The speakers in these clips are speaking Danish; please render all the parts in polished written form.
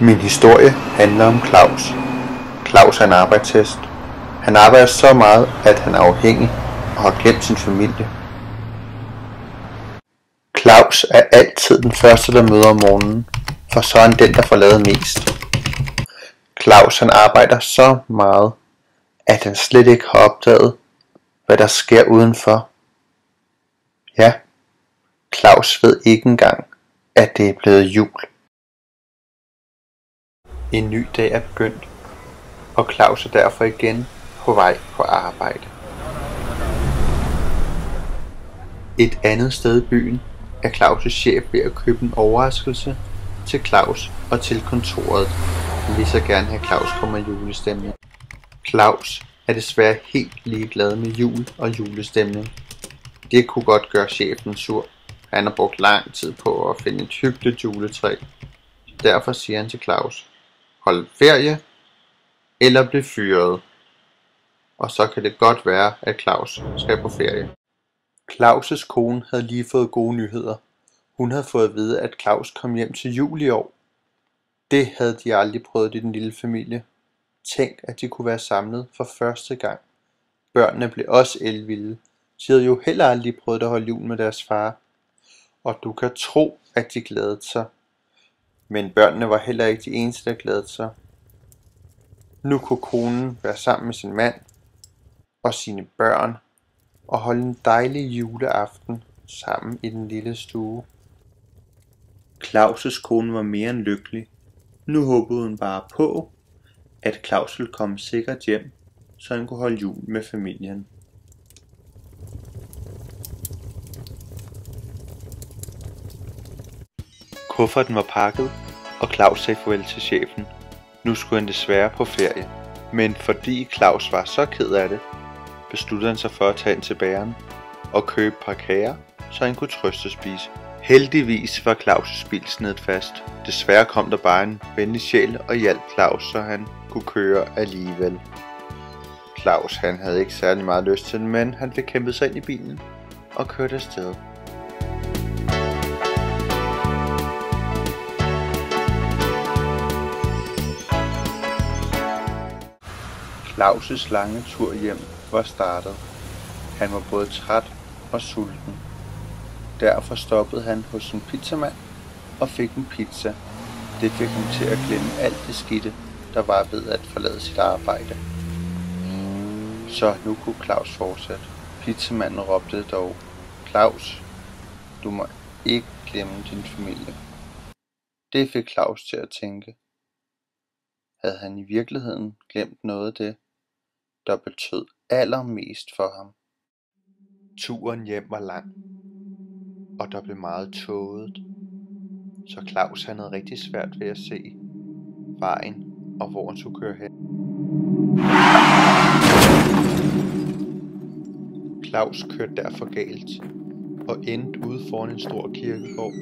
Min historie handler om Claus. Claus er en arbejdshest. Han arbejder så meget, at han er afhængig og har glemt sin familie. Claus er altid den første, der møder om morgenen, for så er han den, der får lavet mest. Claus han arbejder så meget, at han slet ikke har opdaget, hvad der sker udenfor. Ja, Claus ved ikke engang, at det er blevet jul. En ny dag er begyndt, og Claus er derfor igen på vej på arbejde. Et andet sted i byen er Claus' chef ved at købe en overraskelse til Claus og til kontoret. Han vil så gerne have Claus kommer i julestemning. Claus er desværre helt ligeglad med jul og julestemning. Det kunne godt gøre chefen sur. Han har brugt lang tid på at finde et hyggeligt juletræ. Derfor siger han til Claus: hold ferie eller bliv fyret. Og så kan det godt være, at Claus skal på ferie. Claus' kone havde lige fået gode nyheder. Hun havde fået at vide, at Claus kom hjem til jul i år. Det havde de aldrig prøvet i den lille familie. Tænk, at de kunne være samlet for første gang. Børnene blev også elvilde. De havde jo heller aldrig prøvet at holde jul med deres far. Og du kan tro, at de glædede sig. Men børnene var heller ikke de eneste, der glædede sig. Nu kunne konen være sammen med sin mand og sine børn og holde en dejlig juleaften sammen i den lille stue. Claus' kone var mere end lykkelig. Nu håbede hun bare på, at Claus ville komme sikkert hjem, så han kunne holde jul med familien. Kufferten var pakket, og Claus sagde farvel til chefen. Nu skulle han desværre på ferie, men fordi Claus var så ked af det, besluttede han sig for at tage ind til bageren og købe et par kager, så han kunne trøstespise. Heldigvis var Claus' bil snedet fast. Desværre kom der bare en venlig sjæl og hjalp Claus, så han kunne køre alligevel. Claus han havde ikke særlig meget lyst til det, men han fik kæmpet sig ind i bilen og kørte afsted. Claus' lange tur hjem var startet. Han var både træt og sulten. Derfor stoppede han hos en pizzamand og fik en pizza. Det fik ham til at glemme alt det skidte, der var ved at forlade sit arbejde. Så nu kunne Claus fortsætte. Pizzamanden råbte dog: Claus, du må ikke glemme din familie. Det fik Claus til at tænke. Havde han i virkeligheden glemt noget af det, der betød allermest for ham? Turen hjem var lang, og der blev meget tåget, så Claus han havde rigtig svært ved at se vejen og hvor han skulle køre hen. Claus kørte derfor galt og endte ude foran en stor kirkegård.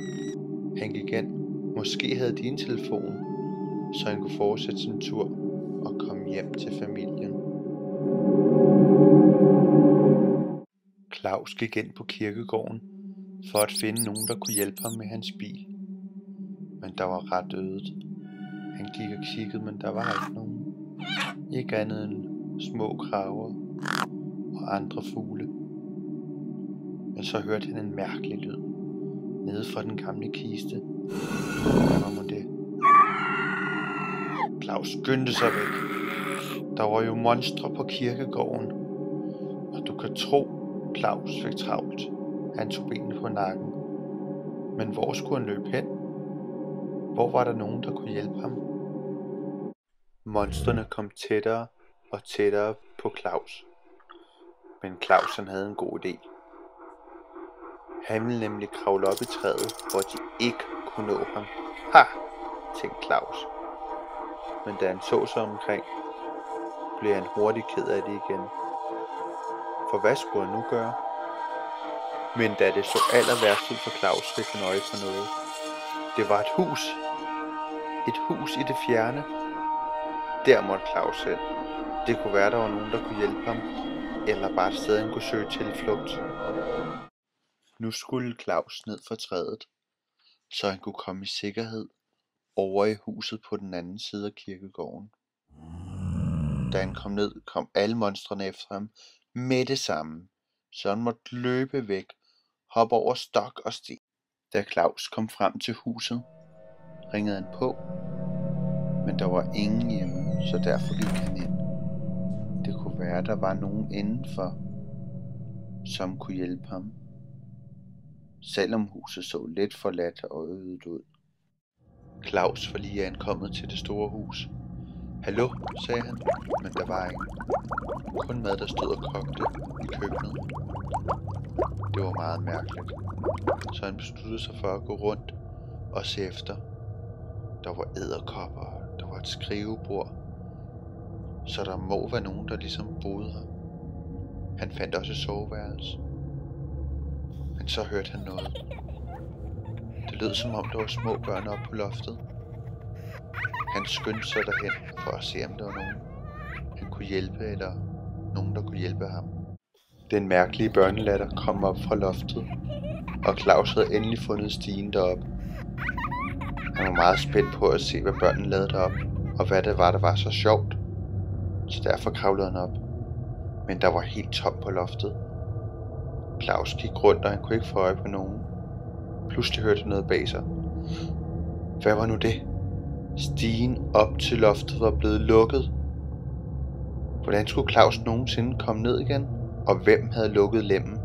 Han gik ind. Måske havde de en telefon, så han kunne fortsætte sin tur og komme hjem til familien. Claus gik ind på kirkegården for at finde nogen, der kunne hjælpe ham med hans bil. Men der var ret ødet. Han gik og kiggede, men der var ikke nogen. Ikke andet end små kraver og andre fugle. Men så hørte han en mærkelig lyd nede fra den gamle kiste. Hvad var det? Claus skyndte sig væk. Der var jo monstre på kirkegården, og du kan tro, Claus fik travlt. Han tog benene på nakken. Men hvor skulle han løbe hen? Hvor var der nogen, der kunne hjælpe ham? Monstrene kom tættere og tættere på Claus. Men Claus han havde en god idé. Han ville nemlig kravle op i træet, hvor de ikke kunne nå ham. Ha! Tænkte Claus. Men da han så sig omkring, blev han hurtigt ked af det igen. For hvad skulle han nu gøre? Men da det så aller værst ud for Claus, fik han øje for noget. Det var et hus. Et hus i det fjerne. Der måtte Claus hen. Det kunne være, der var nogen, der kunne hjælpe ham. Eller bare et sted, han kunne søge tilflugt. Nu skulle Claus ned fra træet, så han kunne komme i sikkerhed over i huset på den anden side af kirkegården. Da han kom ned, kom alle monstrene efter ham med det samme, så han måtte løbe væk, hoppe over stok og sten. Da Claus kom frem til huset, ringede han på, men der var ingen hjemme, så derfor gik han ind. Det kunne være, der var nogen indenfor, som kunne hjælpe ham, selvom huset så lidt forladt og ødet ud. Claus var lige ankommet til det store hus. Hallo, sagde han, men der var ingen. Kun mad, der stod og kogte i køkkenet. Det var meget mærkeligt, så han besluttede sig for at gå rundt og se efter. Der var edderkopper, der var et skrivebord, så der må være nogen, der ligesom boede her. Han fandt også et soveværelse, men så hørte han noget. Det lød som om der var små børn oppe på loftet. Han skyndte sig derhen for at se om der var nogen, han kunne hjælpe, eller nogen, der kunne hjælpe ham. Den mærkelige børnelatter kom op fra loftet, og Claus havde endelig fundet stigen deroppe. Han var meget spændt på at se, hvad børnene lavede deroppe, og hvad det var, der var så sjovt. Så derfor kravlede han op. Men der var helt tomt på loftet. Claus gik rundt, og han kunne ikke få øje på nogen. Pludselig hørte han noget bag sig. Hvad var nu det? Stigen op til loftet var blevet lukket. Hvordan skulle Claus nogensinde komme ned igen? Og hvem havde lukket lemmen?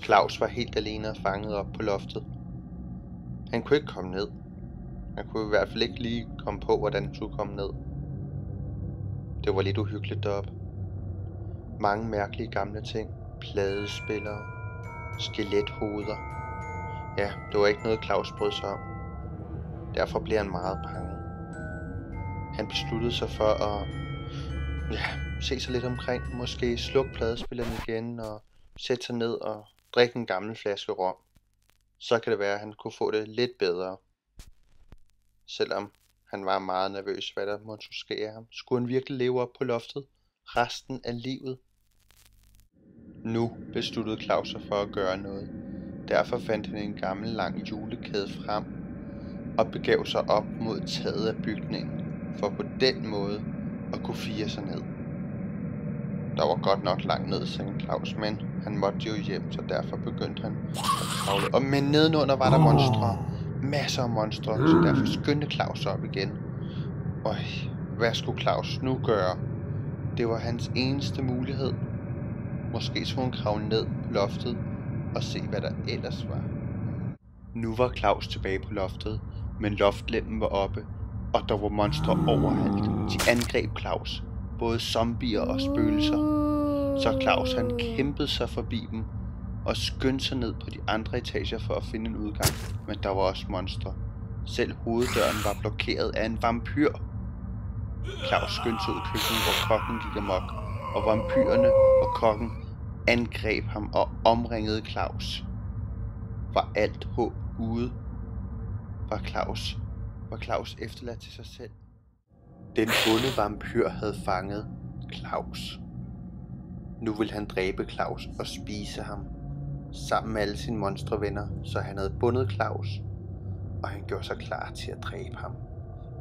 Claus var helt alene og fanget op på loftet. Han kunne ikke komme ned. Han kunne i hvert fald ikke lige komme på, hvordan han skulle komme ned. Det var lidt uhyggeligt deroppe. Mange mærkelige gamle ting. Pladespillere. Skelethoveder. Ja, det var ikke noget Claus brød sig om. Derfor blev han meget bange. Han besluttede sig for at se sig lidt omkring. Måske slukke pladespilleren igen og sætte sig ned og drikke en gammel flaske rom. Så kan det være, at han kunne få det lidt bedre. Selvom han var meget nervøs, hvad der måtte ske ham. Skulle han virkelig leve op på loftet resten af livet? Nu besluttede Claus sig for at gøre noget. Derfor fandt han en gammel lang julekæde frem og begav sig op mod taget af bygningen, for på den måde at kunne fire sig ned. Der var godt nok langt ned, sagde Claus, men han måtte jo hjem, så derfor begyndte han at kravle. Men nedenunder var der monstre. Masser af monstre, så derfor skyndte Claus op igen. Hvad skulle Claus nu gøre? Det var hans eneste mulighed. Måske skulle han kravle ned på loftet og se, hvad der ellers var. Nu var Claus tilbage på loftet, men loftlemmen var oppe, og der var monstre overalt. De angreb Claus, både zombier og spøgelser. Så Claus han kæmpede sig forbi dem og skyndte sig ned på de andre etager for at finde en udgang. Men der var også monstre. Selv hoveddøren var blokeret af en vampyr. Claus skyndte sig ud i køkkenet, hvor kokken gik amok, og vampyrerne og kokken angreb ham og omringede Claus. Var alt håb ude? Var Claus efterladt til sig selv? Den onde vampyr havde fanget Claus. Nu ville han dræbe Claus og spise ham sammen med alle sine monstrevenner, så han havde bundet Claus, og han gjorde sig klar til at dræbe ham.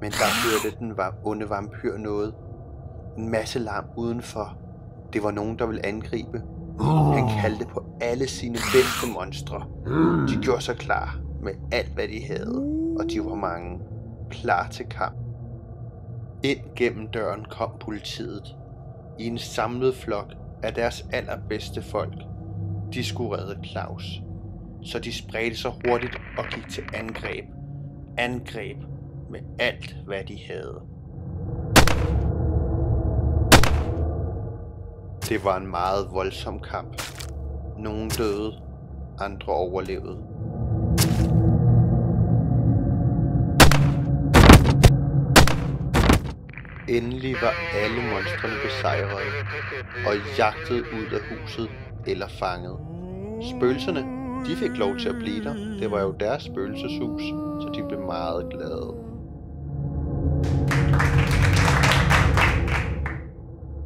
Men der hørte den onde vampyr noget. En masse larm udenfor. Det var nogen, der ville angribe. Han kaldte på alle sine bedste monstre. De gjorde sig klar med alt, hvad de havde, og de var mange, klar til kamp. Ind gennem døren kom politiet i en samlet flok af deres allerbedste folk. De skulle redde Claus, så de spredte sig hurtigt og gik til angreb. Angreb med alt, hvad de havde. Det var en meget voldsom kamp. Nogle døde, andre overlevede. Endelig var alle monstrene besejrede og jagtet ud af huset eller fanget. Spøgelserne, de fik lov til at blive der. Det var jo deres spøgelseshus, så de blev meget glade.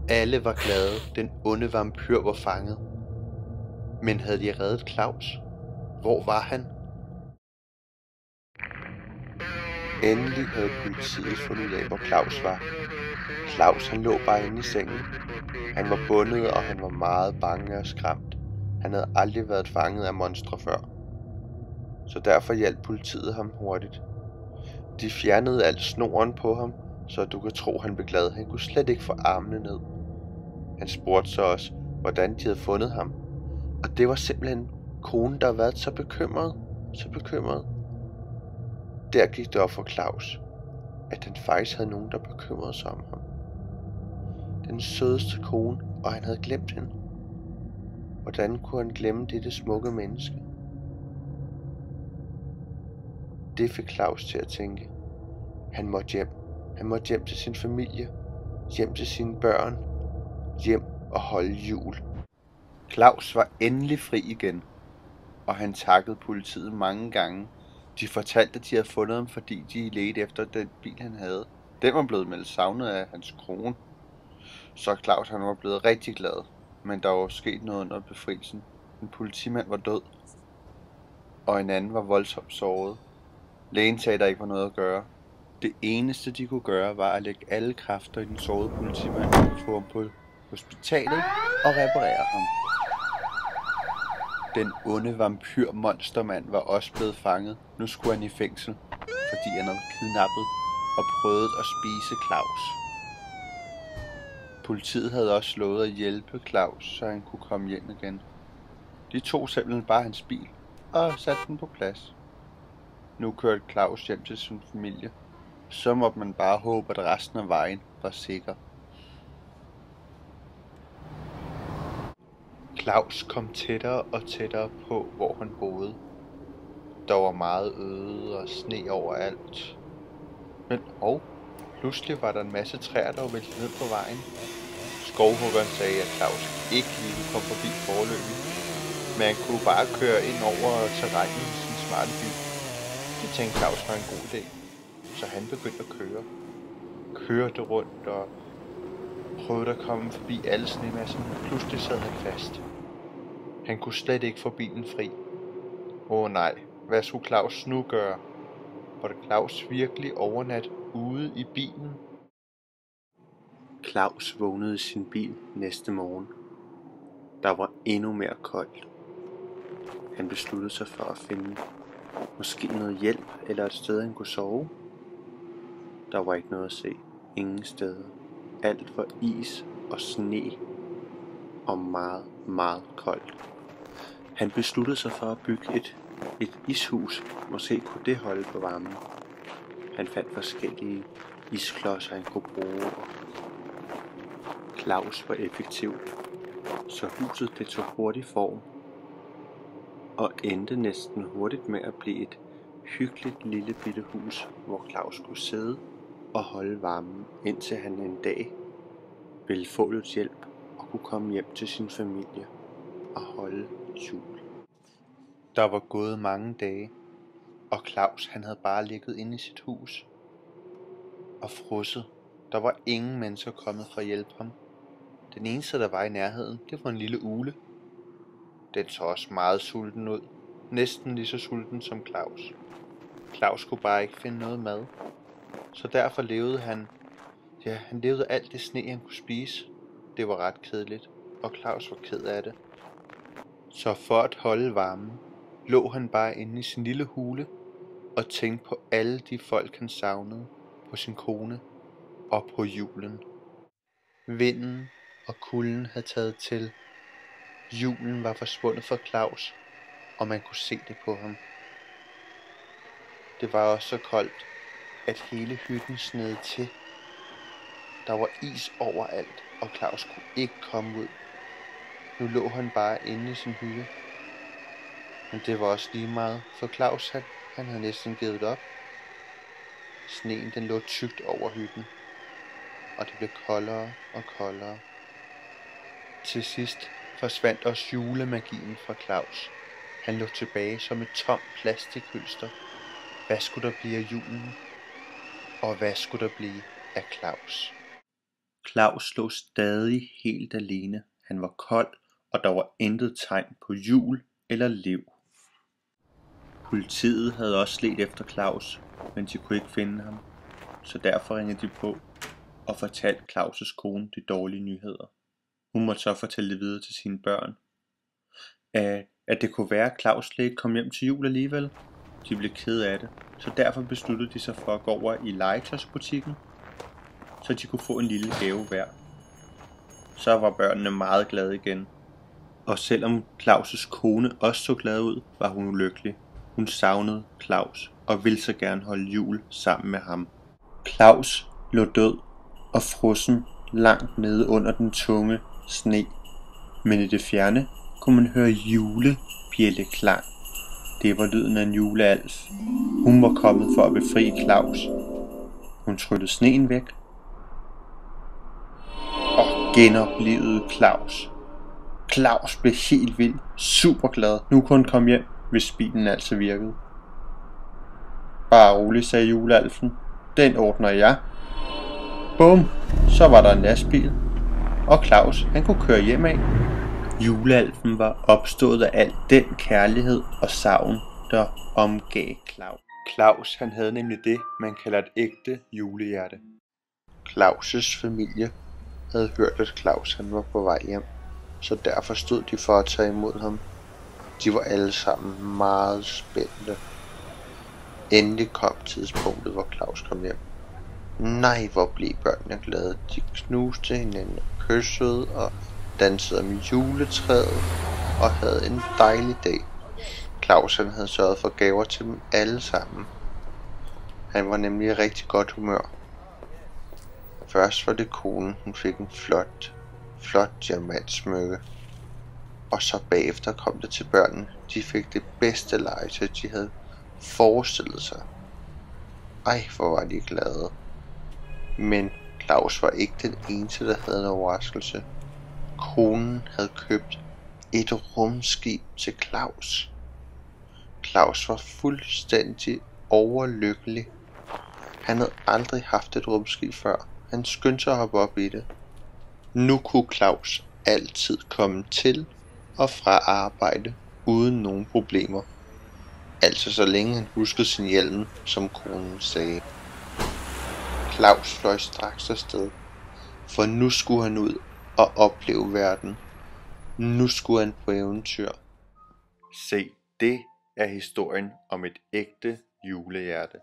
Alle var glade, den onde vampyr var fanget. Men havde de reddet Claus? Hvor var han? Endelig havde politiet fundet ud af, hvor Claus var. Claus han lå bare inde i sengen. Han var bundet, og han var meget bange og skræmt. Han havde aldrig været fanget af monstre før. Så derfor hjalp politiet ham hurtigt. De fjernede alt snoren på ham, så du kan tro, han blev glad. Han kunne slet ikke få armene ned. Han spurgte så også, hvordan de havde fundet ham. Og det var simpelthen konen, der havde været så bekymret. Der gik det op for Claus, at han faktisk havde nogen, der bekymrede sig om ham. Den sødeste kone, og han havde glemt hende. Hvordan kunne han glemme dette smukke menneske? Det fik Claus til at tænke. Han måtte hjem. Han måtte hjem til sin familie, hjem til sine børn, hjem og holde jul. Claus var endelig fri igen, og han takkede politiet mange gange. De fortalte, at de havde fundet ham, fordi de ledte efter den bil, han havde. Den var blevet meldt savnet af hans kone. Så Claus han var blevet rigtig glad, men der var sket noget under befrielsen. En politimand var død, og en anden var voldsomt såret. Lægen sagde, der ikke var noget at gøre. Det eneste de kunne gøre var at lægge alle kræfter i den sårede politimand og få ham på hospitalet og reparere ham. Den onde vampyr-monstermand var også blevet fanget. Nu skulle han i fængsel, fordi han havde kidnappet og prøvet at spise Claus. Politiet havde også lovet at hjælpe Claus, så han kunne komme hjem igen. De tog simpelthen bare hans bil og satte den på plads. Nu kørte Claus hjem til sin familie. Så måtte man bare håbe, at resten af vejen var sikker. Claus kom tættere og tættere på, hvor han boede. Der var meget øde og sne overalt. Men pludselig var der en masse træer, der var væltet ned på vejen. Skovhuggeren sagde, at Claus ikke lige ville komme forbi forløbet, men han kunne bare køre ind over terrænet i sin smarte bil. Det tænkte Claus var en god idé, så han begyndte at køre. Kørte rundt og prøvede at komme forbi alle snemasserne, men pludselig sad han fast. Han kunne slet ikke få bilen fri. Nej, hvad skulle Claus nu gøre? Var det Claus virkelig overnat ude i bilen? Claus vågnede i sin bil næste morgen. Der var endnu mere koldt. Han besluttede sig for at finde måske noget hjælp eller et sted, han kunne sove. Der var ikke noget at se. Ingen steder. Alt var is og sne og meget, meget koldt. Han besluttede sig for at bygge et ishus. Måske kunne det holde på varmen. Han fandt forskellige isklodser, han kunne bruge. Claus var effektiv, så huset det tog hurtigt form og endte næsten hurtigt med at blive et hyggeligt lille bitte hus, hvor Claus kunne sidde og holde varmen, indtil han en dag ville få lidt hjælp og kunne komme hjem til sin familie og holde jul. Der var gået mange dage, og Claus han havde bare ligget inde i sit hus og frosset. Der var ingen mennesker kommet for at hjælpe ham. Den eneste, der var i nærheden, det var en lille ugle. Den så også meget sulten ud. Næsten lige så sulten som Claus. Claus kunne bare ikke finde noget mad. Så derfor levede han levede alt det sne, han kunne spise. Det var ret kedeligt, og Claus var ked af det. Så for at holde varmen, lå han bare inde i sin lille hule og tænkte på alle de folk, han savnede, på sin kone og på julen. Vinden og kulden havde taget til. Julen var forsvundet for Claus, og man kunne se det på ham. Det var også så koldt, at hele hytten sned til. Der var is overalt, og Claus kunne ikke komme ud. Nu lå han bare inde i sin hytte. Men det var også lige meget, for Claus han havde næsten givet op. Sneen den lå tykt over hytten, og det blev koldere og koldere. Til sidst forsvandt også julemagien fra Claus. Han lå tilbage som et tomt plastikhylster. Hvad skulle der blive af julen? Og hvad skulle der blive af Claus? Claus lå stadig helt alene. Han var kold, og der var intet tegn på jul eller liv. Politiet havde også ledt efter Claus, men de kunne ikke finde ham, så derfor ringede de på og fortalte Claus' kone de dårlige nyheder. Hun måtte så fortælle det videre til sine børn, at det kunne være, at Claus slet ikke kom hjem til jul alligevel. De blev ked af det, så derfor besluttede de sig for at gå over i legetøjsbutikken, så de kunne få en lille gave hver. Så var børnene meget glade igen. Og selvom Claus' kone også så glad ud, var hun ulykkelig. Hun savnede Claus og ville så gerne holde jul sammen med ham. Claus lå død og frossen langt nede under den tunge sne. Men i det fjerne kunne man høre julebjælleklang. Det var lyden af en julealf. Hun var kommet for at befri Claus. Hun tryllede sneen væk og genoplevede Claus. Claus blev helt vild, super glad. Nu kunne han komme hjem, hvis bilen altså virkede. Bare rolig, sagde julealfen. Den ordner jeg. Bum, så var der en lastbil, og Claus han kunne køre hjem af. Julealfen var opstået af al den kærlighed og savn, der omgav Claus. Claus han havde nemlig det, man kalder et ægte julehjerte. Claus' familie havde hørt, at Claus han var på vej hjem, så derfor stod de for at tage imod ham. De var alle sammen meget spændte. Endelig kom tidspunktet, hvor Claus kom hjem. Nej, hvor blev børnene glade. De knuste hinanden og kyssede og dansede om juletræet og havde en dejlig dag. Claus han havde sørget for gaver til dem alle sammen. Han var nemlig i rigtig godt humør. Først var det konen, hun fik en flot diamantsmykke. Og så bagefter kom det til børnene. De fik det bedste legetøj, de havde forestillet sig. Ej, hvor var de glade. Men Claus var ikke den eneste, der havde en overraskelse. Konen havde købt et rumskib til Claus. Claus var fuldstændig overlykkelig. Han havde aldrig haft et rumskib før. Han skyndte sig at hoppe op i det. Nu kunne Claus altid komme til og fra arbejde uden nogen problemer. Altså så længe han huskede sin hjelm, som konen sagde. Claus fløj straks afsted, for nu skulle han ud og opleve verden. Nu skulle han på eventyr. Se, det er historien om et ægte julehjerte.